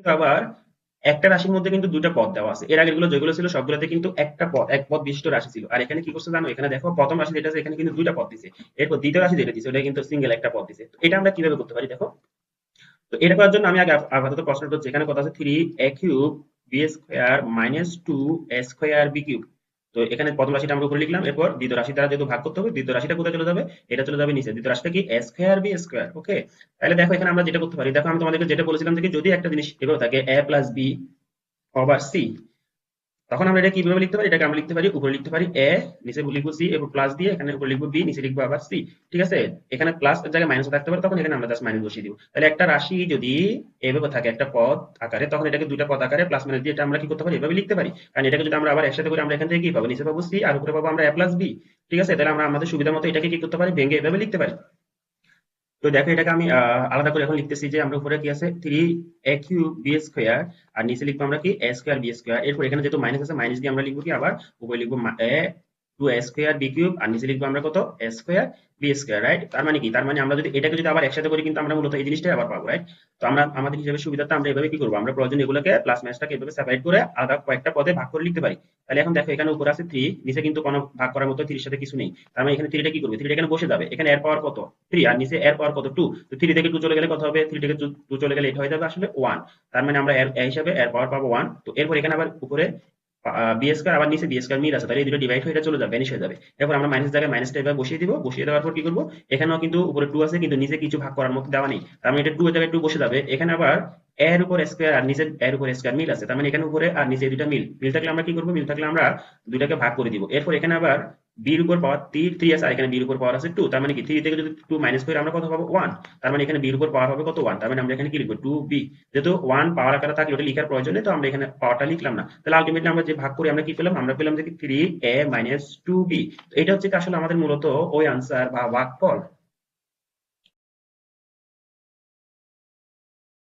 কিন্তু আবার একটা রাশির মধ্যে কিন্তু দুইটা পদ দেওয়া আছে। এর আগের গুলো যেগুলো ছিল সবগুলোতে কিন্তু একটা পদ, এক পদ বিশিষ্ট রাশি ছিল। আর এখানে কি করছে জানো, এখানে দেখো প্রথম রাশি যেটা আছে এখানে কিন্তু দুইটা পদ দিছে। এরপর দ্বিতীয় রাশি যেটা দিছে ওটা কিন্তু সিঙ্গেল একটা পদ দিছে। তো এটা আমরা কিভাবে করতে পারি দেখো। তো এটা করার জন্য আমি আগে আপাতত প্রশ্নটা হচ্ছে, এখানে কথা আছে 3a³ b² - 2a² b³। তো এখানে প্রথম রাশিটা আমরা উপরে লিখলাম, এরপর দ্বিতীয় রাশি দ্বারা যেহেতু ভাগ করতে হবে, দ্বিতীয় রাশিটা কোথায় চলে যাবে, এটা চলে যাবে নিচে। দ্বিতীয় রাশিটা কি a² b²। ওকে, তাহলে দেখো এখানে আমরা যেটা করতে পারি, দেখো আমি তোমাদেরকে যেটা বলেছিলাম যে কি, যদি একটা জিনিস এভাবে থাকে a+b/c, তখন আমরা এটা কিভাবে লিখতে পারি, এটাকে আমরা লিখতে পারি, উপরে লিখতে পারি এ, নিচে লিখবো সি, এরপর প্লাস দিয়ে এখানে উপরে লিখবো বি, নিচে লিখবো আবার সি। ঠিক আছে, এখানে প্লাস এর জায়গায় মাইনাস থাকতে পারে, তখন এখানে আমরা জাস্ট মাইনাস বসিয়ে দিব। তাহলে একটা রাশি যদি এভাবে থাকে একটা পদ আকারে, তখন এটাকে দুইটা পদ আকারে প্লাস মাইনাস দিয়ে এটা আমরা কি করতে পারি, এভাবে লিখতে পারি। কারণ এটাকে যদি আমরা আবার একসাথে করি, আমরা এখান থেকে কি পাবো, নিচে পাবো সি আর উপরে পাবো আমরা a+b। ঠিক আছে, তাহলে আমরা আমাদের সুবিধা মতো এটাকে কি করতে পারি, ভেঙে এভাবে লিখতে পারি। তো দেখো এটাকে আমি আলাদা করে এখন লিখতেছি, যে আমরা উপরে কি আছে 3a³ b², আর নিচে লিখবো আমরা কি a² b²। এরপর এখানে যেহেতু মাইনাস আছে, মাইনাস দিয়ে আমরা লিখবো কি, আবার উপরে লিখবো a2a² b³ আর নিচে লিখবো আমরা কত a² b²। রাইট, তার মানে কি, তার মানে আমরা যদি এটাকে যদি আবার একসাথে করি, কিন্তু আমরা মূলত এই জিনিসটাই আবার পাবো। রাইট, তো আমরা আমাদের হিসাবে সুবিধাটা আমরা এভাবে কি করবো, আমরা প্রয়োজনে এগুলোকে প্লাস মাইনাসটাকে এভাবে সেপারেট করে আলাদা কয়েকটা পদে ভাগ করে লিখতে পারি। তাহলে এখন দেখো এখানে উপরে আছে 3, নিচে কিন্তু কোনো ভাগ করার মতো 3 এর সাথে কিছু নেই। তার মানে এখানে 3টা কি করবে, 3টা এখানে বসে যাবে। এখানে এর পাওয়ার কত 3, আর নিচে এর পাওয়ার কত 2। তো 3 থেকে 2 চলে গেলে কত হবে, 3 থেকে 2 চলে গেলে এটা হয়ে যাবে আসলে 1। তার মানে আমরা এর হিসাবে এর পাওয়ার পাবো 1। তো এরপর এখানে আবার উপরে বি² আবার নিচে বি² মিল আছে, তাহলে এই দুটো ডিভাইড হয়ে এটা চলে যাবে, ভ্যানিশ হয়ে যাবে। এরপর আমরা মাইনাস জায়গায় মাইনাসটা এবার বসিয়ে দিব, বসিয়ে দেওয়ার পর কি করবো, এখানেও কিন্তু উপরে 2 আছে কিন্তু নিচে কিছু ভাগ করার মতো দেওয়া নেই। তার মানে এটা 2 এর জায়গায় 2 বসে যাবে। এখানে আবার এর উপর স্কয়ার আর নিচে এর উপর স্কয়ার মিল আছে, তার মানে এখানে উপরে আর নিচে এই দুটো মিল, মিল থাকলে আমরা কি করবো, মিল থাকলে আমরা দুইটাকে ভাগ করে দিব। এরপর এখানে আবার বির উপর পাওয়ার 3 আছে, আর এখানে বির উপর পাওয়ার আছে 2। তার মানে কি 3 থেকে যদি 2 মাইনাস করে আমরা কত পাবো 1। তার মানে এখানে বির উপর পাওয়ার হবে কত 1। তার মানে আমরা এখানে কি লিখবো 2b। যেহেতু 1 পাওয়ার আকারে থাকলে ওটা লিখার প্রয়োজন নেই, তো আমরা এখানে পাওয়ারটা লিখলাম না। তাহলে আলটিমেটলি আমরা যে ভাগ করে আমরা কি পেলাম, আমরা পেলাম যে 3a - 2b। তো এটা হচ্ছে কি আসলে আমাদের মূলত ওই আনসার বা ভাগফল।